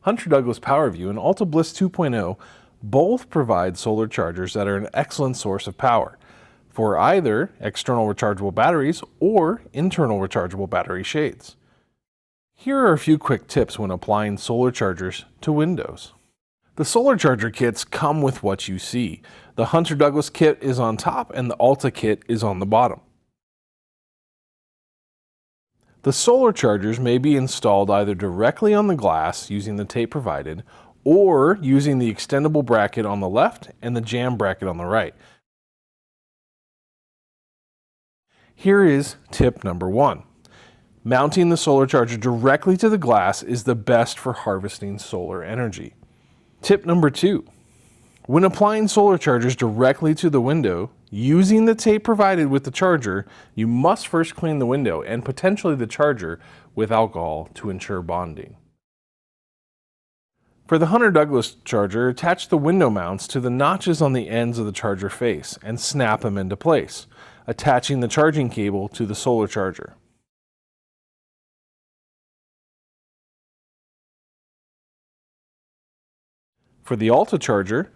Hunter Douglas PowerView and Alta Bliss 2.0 both provide solar chargers that are an excellent source of power for either external rechargeable batteries or internal rechargeable battery shades. Here are a few quick tips when applying solar chargers to windows. The solar charger kits come with what you see. The Hunter Douglas kit is on top and the Alta kit is on the bottom. The solar chargers may be installed either directly on the glass using the tape provided or using the extendable bracket on the left and the jam bracket on the right. Here is tip number 1. Mounting the solar charger directly to the glass is the best for harvesting solar energy. Tip number 2. When applying solar chargers directly to the window, using the tape provided with the charger, you must first clean the window and potentially the charger with alcohol to ensure bonding. For the Hunter Douglas charger, attach the window mounts to the notches on the ends of the charger face and snap them into place, attaching the charging cable to the solar charger. For the Alta charger,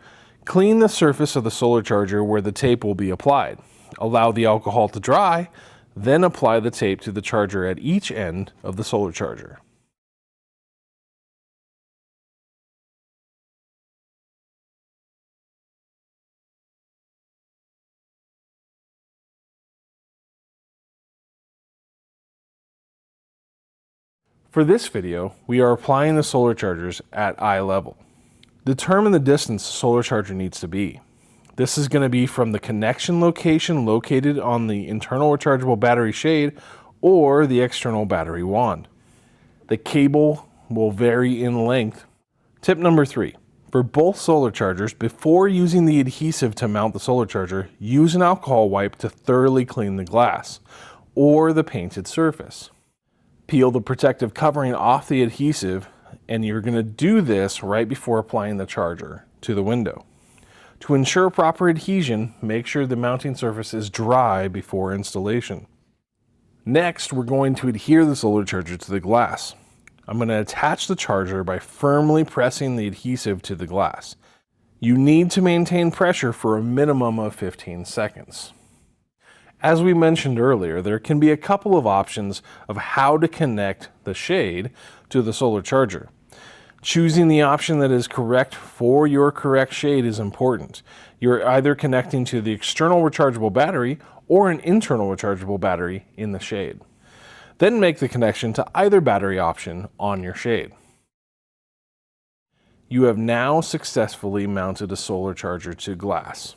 clean the surface of the solar charger where the tape will be applied. Allow the alcohol to dry, then apply the tape to the charger at each end of the solar charger. For this video, we are applying the solar chargers at eye level. Determine the distance the solar charger needs to be. This is going to be from the connection location located on the internal rechargeable battery shade or the external battery wand. The cable will vary in length. Tip number 3. For both solar chargers, before using the adhesive to mount the solar charger, use an alcohol wipe to thoroughly clean the glass or the painted surface. Peel the protective covering off the adhesive, and you're going to do this right before applying the charger to the window. To ensure proper adhesion, make sure the mounting surface is dry before installation. Next, we're going to adhere the solar charger to the glass. I'm going to attach the charger by firmly pressing the adhesive to the glass. You need to maintain pressure for a minimum of 15 seconds. As we mentioned earlier, there can be a couple of options of how to connect the shade to the solar charger. Choosing the option that is correct for your correct shade is important. You're either connecting to the external rechargeable battery or an internal rechargeable battery in the shade. Then make the connection to either battery option on your shade. You have now successfully mounted a solar charger to glass.